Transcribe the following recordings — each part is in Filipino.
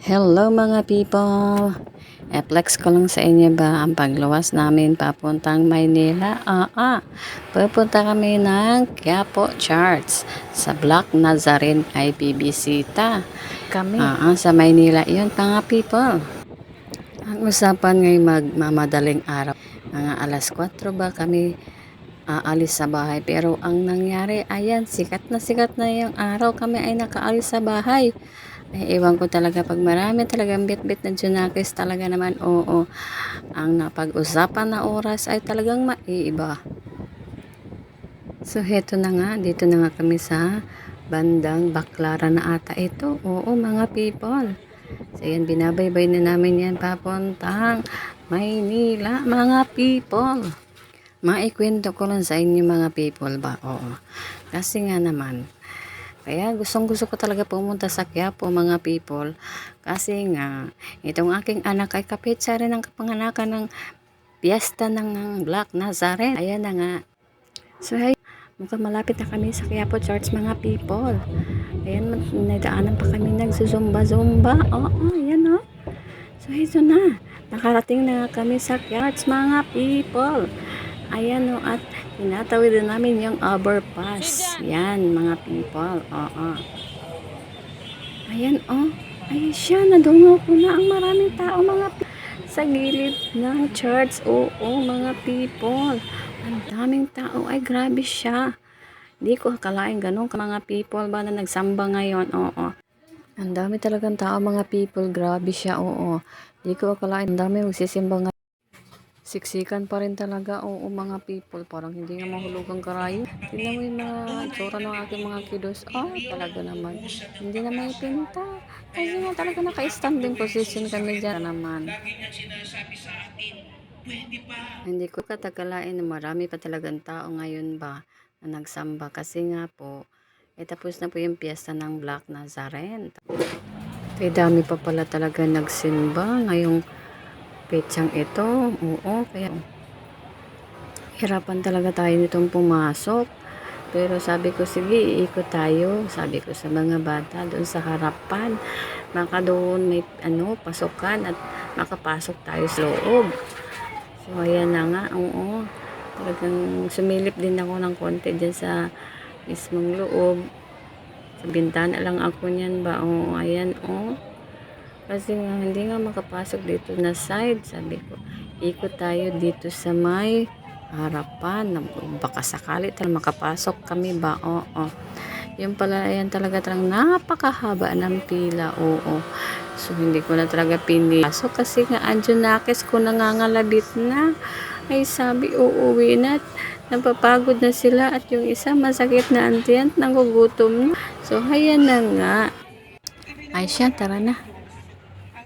Hello mga people! E-flex ko lang sa inyo ba ang pagluwas namin papuntang Maynila? Pupunta kami ng Quiapo Church sa Black Nazarene IPBC ta. Sa Maynila yun mga people. Ang usapan ngayon magmamadaling araw. Mga alas 4 ba kami aalis sa bahay. Pero ang nangyari, ayan, sikat na yung araw. Kami ay nakaalis sa bahay. Ay, ewan ko talaga pag marami talagang bit-bit na Junakis talaga naman, oo. Ang napag-usapan na oras ay talagang maiiba. So, heto na nga. Dito na nga kami sa bandang Baclaran na ata ito. Oo, mga people. So, yan, binabaybay na namin yan papuntang Maynila, mga people. Maikwento ko lang sa inyo mga people ba? Oo. Kasi nga naman, kaya gustong-gusto ko talaga pumunta sa Quiapo mga people. Kasi nga, itong aking anak ay kapitsa rin ng kapanganakan ng piyesta ng Black Nazarene. Ayan na nga. So, hey, mukhang malapit na kami sa Quiapo Church mga people. Ayan, nadaanan pa kami nagsusumba-zumba. Oo, ayan o. So, ito na. Nakarating na kami sa Church mga people. Ayan o, at tinatawid din namin yung overpass. Yan, mga people. Oo. Ayan o. Ay siya, nadungaw ko na ang maraming tao sa gilid ng church. Oo, mga people. Ang daming tao. Ay, grabe siya. Di ko akalain ganun ka mga people ba na nagsamba ngayon. Oo. Ang dami talagang tao mga people. Grabe siya. Oo. Di ko akalain. Ang dami magsisimba ngayon. Siksikan pa rin talaga, oo mga people, parang hindi nga mahulugang karayo. Tingnan mo yung mga itsura ng aking mga kiddos, talaga naman, hindi na may pinta, kasi nga talaga naka-standing position kami dyan naman. Hindi ko katakalain na marami pa talagang tao ngayon ba na nagsamba, kasi nga po, tapos na po yung piyesta ng Black Nazarene. Kaya dami pa pala talaga nagsimba ngayong petsang ito, oo, kaya hirapan talaga tayo nitong pumasok. Pero sabi ko, sige, iikot tayo. Sabi ko sa mga bata doon sa harapan. Maka doon may pasukan at makapasok tayo sa loob. So, ayan na nga. Oo. Talagang sumilip din ako ng konti dyan sa mismong loob. Sa bintana lang ako niyan ba. Oo, ayan. Oo. Kasi nga, hindi nga makapasok dito na side. Sabi ko, ikot tayo dito sa may harapan. Baka sakali talaga makapasok kami ba. Oo. Yung pala, ayan talaga napakahaba ng pila. Oo. So, hindi ko na talaga pinipasok kasi nga Junakis ko nangangalabit na. Ay, sabi, uuwi na. Napapagod na sila at yung isa masakit na antiyan, nangugutom na. So, ayan na nga. Ay siya, tara na.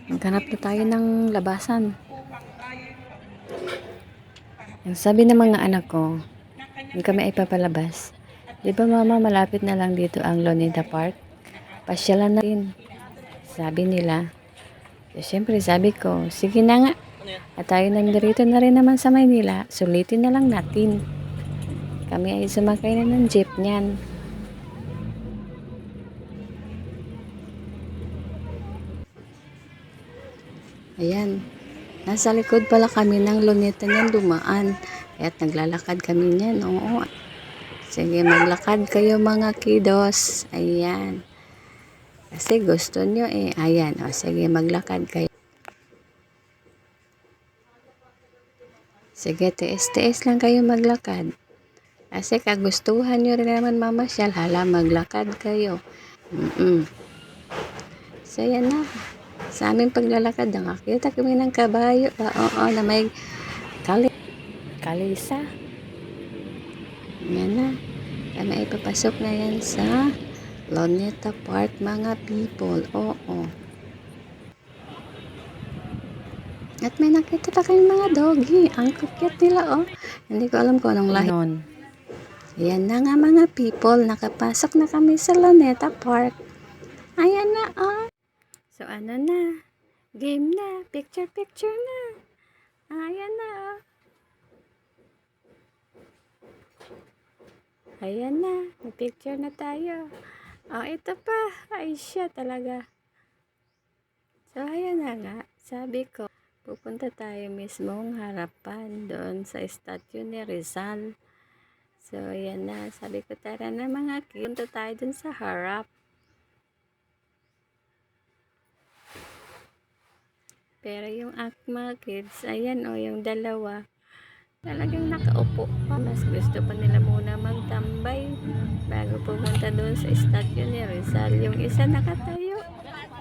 Maghanap na tayo ng labasan. Ang sabi ng mga anak ko, yung kami ay papalabas, di ba mama, malapit na lang dito ang Luneta Park? Pasyalan na rin. Sabi nila. So, syempre sabi ko, sige na nga. At tayo nandito na rin naman sa Maynila, sulitin na lang natin. Kami ay sumakay na ng jeep niyan. Ayan. Nasa likod pala kami ng Luneta niyan dumaan. Kaya't naglalakad kami niyan. Oo. Sige, maglakad kayo mga kiddos. Ayan. Kasi gusto nyo Ayan. O, sige, maglakad kayo. Sige, tiis-tiis lang kayo maglakad. Kasi kagustuhan nyo rin naman mamasyal. Hala, maglakad kayo. So, yan na. Sa aming paglalakad, nakakita kami ng kabayo. Oo, na may kalisa. Yan na. Kami ay papasok na yan sa Luneta Park, mga people. Oo. At may nakita pa kayong mga doggy. Ang cute nila, oh. Hindi ko alam kung anong lahi. Ayan na nga mga people. Nakapasok na kami sa Luneta Park. Ayan na, oh. So, ano na? Game na. Picture na. Ayan na, oh. Ayan na. May picture na tayo. Oh, ito pa. Ay siya talaga. So, ayan na nga. Sabi ko, pupunta tayo mismong harapan doon sa statue ni Rizal. So, ayan na. Sabi ko, tara na mga kids. Punta tayo doon sa harap. Pero yung mga kids, ayan o, yung dalawa, talagang nakaupo pa. Mas gusto pa nila muna magtambay bago pumunta doon sa statue ni Rizal. Yung isa nakatayo.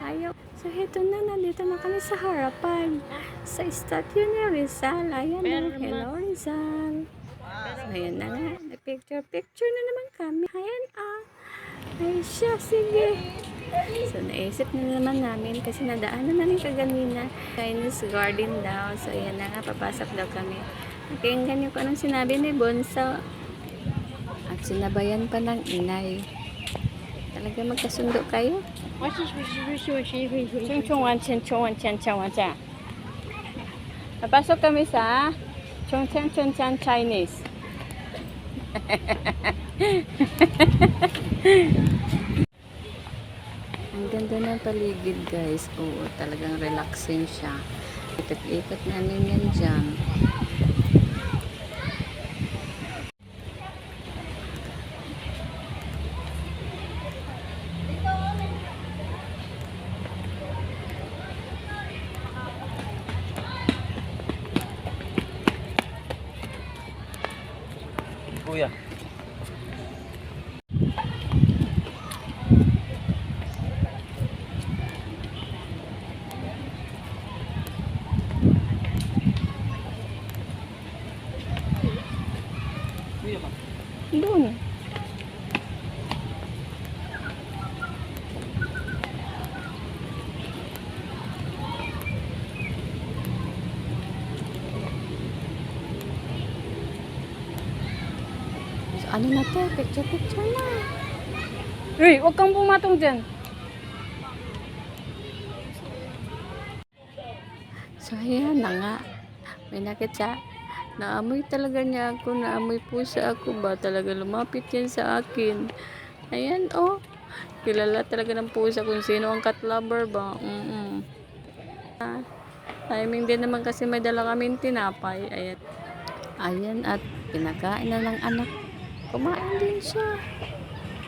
Ayaw. So, heto na. Nandito na kami sa harapan. Sa statue ni Rizal. Ayan na. Hello, Rizal. So, ayan na nga. Picture na naman kami. Ayan ah. Ay siya. Sige. So, naisip na naman namin kasi nadaanan namin kaganina. Chinese garden daw. So, ayan na nga. Papasok daw kami. Pakinggan niyo kung anong sinabi ni Bonso. At sinabayan pa ng inay. Talaga magkasundo kayo? Papasok kami sa Chongchen Chinese. Ang ganda ng paligid guys. Oo, talagang relaxing siya. Ikot-ikot namin yan dyan. Kuya. Kuya ba? Doon. So, ano na to? Picture na. Uy, huwag kang pumatong dyan. So, ayan na nga. May nakita. Naamoy talaga niya ako. Naamoy pusa ako ba? Talaga lumapit yan sa akin. Ayan, oh. Kilala talaga ng pusa kung sino ang cat lover ba. Timing din naman kasi may dala kaming tinapay. Ayan. Ayan at pinakain na ng anak. Kumain din siya.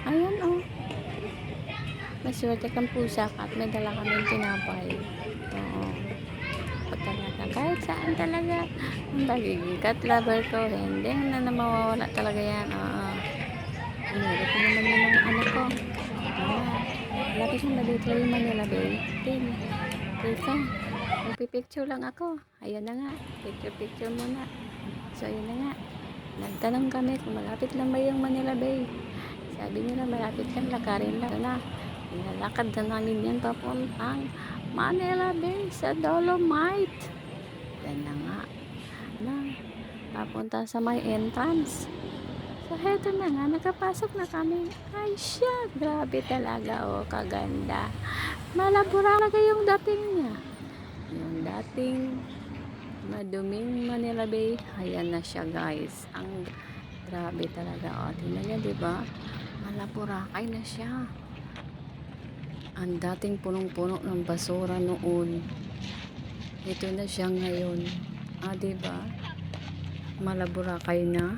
Ayan, oh. Maswerte kang pusa ka at may dala kaming tinapay. Oo. Talaga. Kahit saan talaga ang pagiging cat lover ko, hindi na mawawala talaga yan. Ano, ito naman yung mga anak ko. Lapis mo na dito yung Manila Bay. Teka, magpipicture lang ako. Ayan na nga, picture muna. So, ayun na nga. Nagtanong kami kung malapit lang ba yung Manila Bay. Sabi nila malapit lang, lakarin lang na. Nilalakad na namin yan papuntang Manila Bay sa Dolomite. Yan na nga. Papunta sa may entrance. So, heto na nga. Nakapasok na kami. Ay, siya. Grabe talaga. Oh, kaganda. Malabura talaga yung dating niya. Yung dating maduming Manila Bay. Ayan na siya, guys. Ang grabe talaga. O, tingnan niya, diba? Malaburakay na siya. Ang dating punong-puno ng basura noon, ito na siya ngayon. Diba? Malaburakay na.